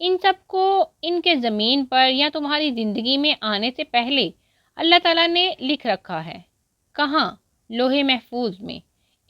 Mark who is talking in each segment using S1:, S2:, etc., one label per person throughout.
S1: ان سب کو ان کے زمین پر یا تمہاری زندگی میں آنے سے پہلے اللہ تعالیٰ نے لکھ رکھا ہے۔ کہاں؟ لوح محفوظ میں،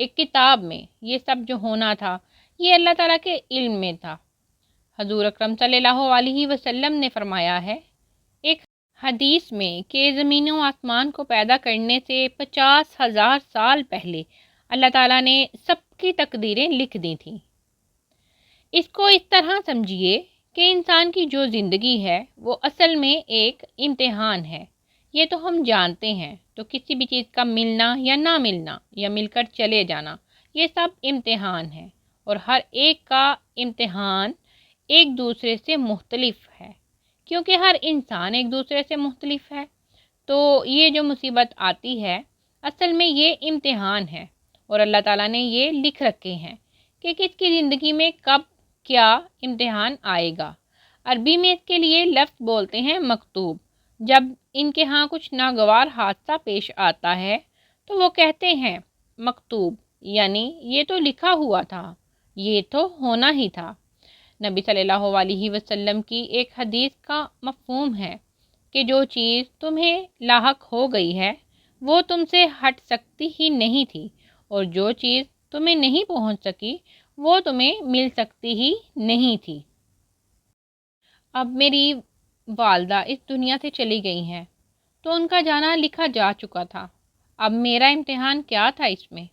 S1: ایک کتاب میں۔ یہ سب جو ہونا تھا یہ اللہ تعالیٰ کے علم میں تھا۔ حضور اکرم صلی اللہ علیہ وسلم نے فرمایا ہے ایک حدیث میں کہ زمین و آسمان کو پیدا کرنے سے 50,000 سال پہلے اللہ تعالیٰ نے سب کی تقدیریں لکھ دی تھیں۔ اس کو اس طرح سمجھیے کہ انسان کی جو زندگی ہے وہ اصل میں ایک امتحان ہے۔ یہ تو ہم جانتے ہیں، تو کسی بھی چیز کا ملنا یا نہ ملنا یا مل کر چلے جانا، یہ سب امتحان ہے، اور ہر ایک کا امتحان ایک دوسرے سے مختلف ہے، کیونکہ ہر انسان ایک دوسرے سے مختلف ہے۔ تو یہ جو مصیبت آتی ہے اصل میں یہ امتحان ہے، اور اللہ تعالیٰ نے یہ لکھ رکھے ہیں کہ کس کی زندگی میں کب کیا امتحان آئے گا۔ عربی میں اس کے لیے لفظ بولتے ہیں مکتوب۔ جب ان کے ہاں کچھ ناگوار حادثہ پیش آتا ہے تو وہ کہتے ہیں مکتوب، یعنی یہ تو لکھا ہوا تھا، یہ تو ہونا ہی تھا۔ نبی صلی اللہ علیہ وسلم کی ایک حدیث کا مفہوم ہے کہ جو چیز تمہیں لاحق ہو گئی ہے وہ تم سے ہٹ سکتی ہی نہیں تھی، اور جو چیز تمہیں نہیں پہنچ سکی وہ تمہیں مل سکتی ہی نہیں تھی۔ اب میری والدہ اس دنیا سے چلی گئی ہیں تو ان کا جانا لکھا جا چکا تھا۔ اب میرا امتحان کیا تھا اس میں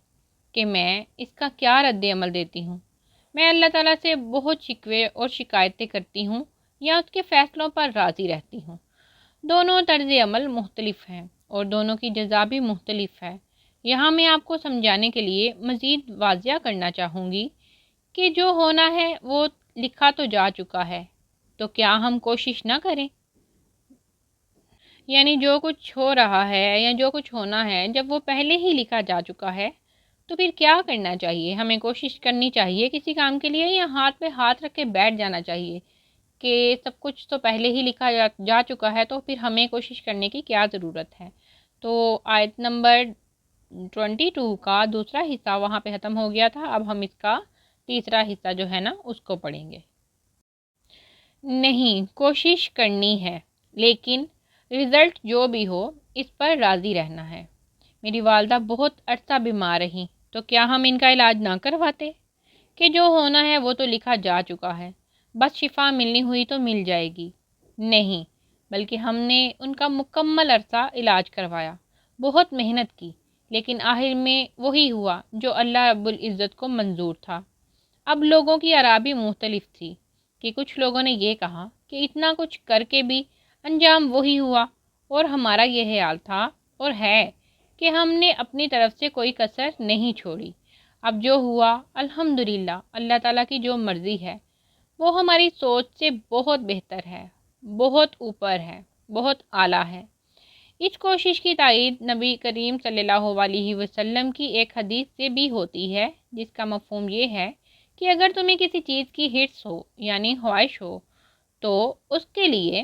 S1: کہ میں اس کا کیا رد عمل دیتی ہوں۔ میں اللہ تعالیٰ سے بہت شکوے اور شکایتیں کرتی ہوں یا اس کے فیصلوں پر راضی رہتی ہوں۔ دونوں طرز عمل مختلف ہیں اور دونوں کی جزا بھی مختلف ہے۔ یہاں میں آپ کو سمجھانے کے لیے مزید واضح کرنا چاہوں گی کہ جو ہونا ہے وہ لکھا تو جا چکا ہے، تو کیا ہم کوشش نہ کریں؟ یعنی جو کچھ ہو رہا ہے یا جو کچھ ہونا ہے جب وہ پہلے ہی لکھا جا چکا ہے تو پھر کیا کرنا چاہیے؟ ہمیں کوشش کرنی چاہیے کسی کام کے لیے، یا ہاتھ پہ ہاتھ رکھ کے بیٹھ جانا چاہیے کہ سب کچھ تو پہلے ہی لکھا جا چکا ہے تو پھر ہمیں کوشش کرنے کی کیا ضرورت ہے؟ تو آیت نمبر 22 کا دوسرا حصہ وہاں پہ ختم ہو گیا تھا۔ اب ہم اس کا تیسرا حصہ جو ہے نا اس کو پڑھیں گے۔ نہیں، کوشش کرنی ہے، لیکن رزلٹ جو بھی ہو اس پر راضی رہنا ہے۔ میری والدہ بہت عرصہ بیمار رہیں تو کیا ہم ان کا علاج نہ کرواتے کہ جو ہونا ہے وہ تو لکھا جا چکا ہے، بس شفا ملنی ہوئی تو مل جائے گی؟ نہیں، بلکہ ہم نے ان کا مکمل عرصہ علاج کروایا، بہت محنت کی، لیکن آخر میں وہی ہوا جو اللہ رب العزت کو منظور تھا۔ اب لوگوں کی آرا بھی مختلف تھی کہ کچھ لوگوں نے یہ کہا کہ اتنا کچھ کر کے بھی انجام وہی ہوا، اور ہمارا یہ حال تھا اور ہے کہ ہم نے اپنی طرف سے کوئی کسر نہیں چھوڑی۔ اب جو ہوا الحمدللہ اللہ تعالیٰ کی جو مرضی ہے وہ ہماری سوچ سے بہت بہتر ہے، بہت اوپر ہے، بہت اعلیٰ ہے۔ اس کوشش کی تائید نبی کریم صلی اللہ علیہ وسلم کی ایک حدیث سے بھی ہوتی ہے، جس کا مفہوم یہ ہے کہ اگر تمہیں کسی چیز کی ہرس ہو یعنی خواہش ہو تو اس کے لیے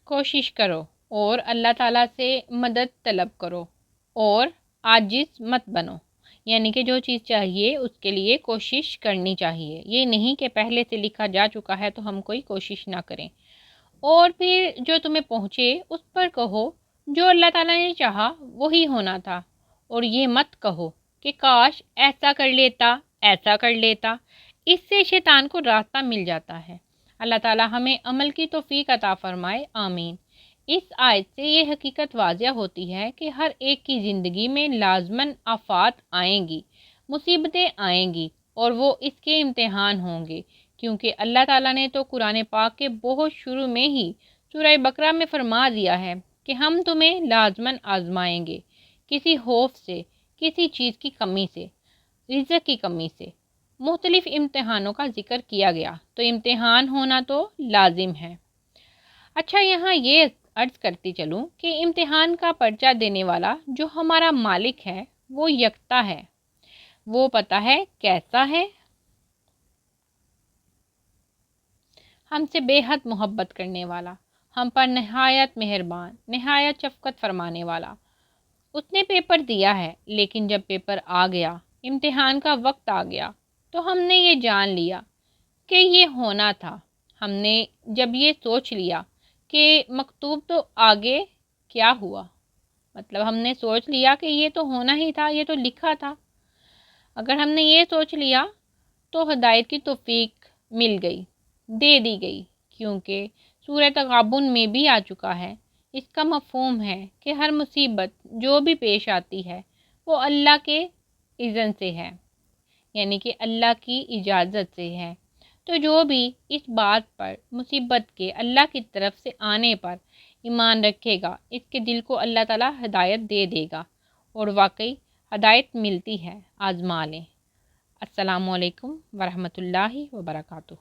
S1: کوشش کرو اور اللہ تعالیٰ سے مدد طلب کرو، اور عاجز مت بنو، یعنی کہ جو چیز چاہیے اس کے لیے کوشش کرنی چاہیے۔ یہ نہیں کہ پہلے سے لکھا جا چکا ہے تو ہم کوئی کوشش نہ کریں، اور پھر جو تمہیں پہنچے اس پر کہو جو اللہ تعالیٰ نے چاہا وہی ہونا تھا، اور یہ مت کہو کہ کاش ایسا کر لیتا، ایسا کر لیتا۔ اس سے شیطان کو راستہ مل جاتا ہے۔ اللہ تعالیٰ ہمیں عمل کی توفیق عطا فرمائے، آمین۔ اس آیت سے یہ حقیقت واضح ہوتی ہے کہ ہر ایک کی زندگی میں لازماً آفات آئیں گی، مصیبتیں آئیں گی، اور وہ اس کے امتحان ہوں گے، کیونکہ اللہ تعالیٰ نے تو قرآن پاک کے بہت شروع میں ہی سورہ بقرہ میں فرما دیا ہے کہ ہم تمہیں لازماً آزمائیں گے، کسی خوف سے، کسی چیز کی کمی سے، رزق کی کمی سے۔ مختلف امتحانوں کا ذکر کیا گیا، تو امتحان ہونا تو لازم ہے۔ اچھا، یہاں یہ عرض کرتی چلوں کہ امتحان کا پرچہ دینے والا جو ہمارا مالک ہے وہ یکتا ہے، وہ پتہ ہے کیسا ہے، ہم سے بے حد محبت کرنے والا، ہم پر نہایت مہربان، نہایت شفقت فرمانے والا۔ اس نے پیپر دیا ہے، لیکن جب پیپر آ گیا، امتحان کا وقت آ گیا، تو ہم نے یہ جان لیا کہ یہ ہونا تھا، ہم نے جب یہ سوچ لیا کہ مکتوب تو آگے کیا ہوا، مطلب ہم نے سوچ لیا کہ یہ تو ہونا ہی تھا، یہ تو لکھا تھا، اگر ہم نے یہ سوچ لیا تو ہدایت کی توفیق مل گئی، دے دی گئی، کیونکہ سورہ تغابن میں بھی آ چکا ہے۔ اس کا مفہوم ہے کہ ہر مصیبت جو بھی پیش آتی ہے وہ اللہ کے اذن سے ہے، یعنی کہ اللہ کی اجازت سے ہے۔ تو جو بھی اس بات پر مصیبت کے اللہ کی طرف سے آنے پر ایمان رکھے گا، اس کے دل کو اللہ تعالیٰ ہدایت دے دے گا، اور واقعی ہدایت ملتی ہے، آزما لیں۔ السلام علیکم ورحمۃ اللہ وبرکاتہ۔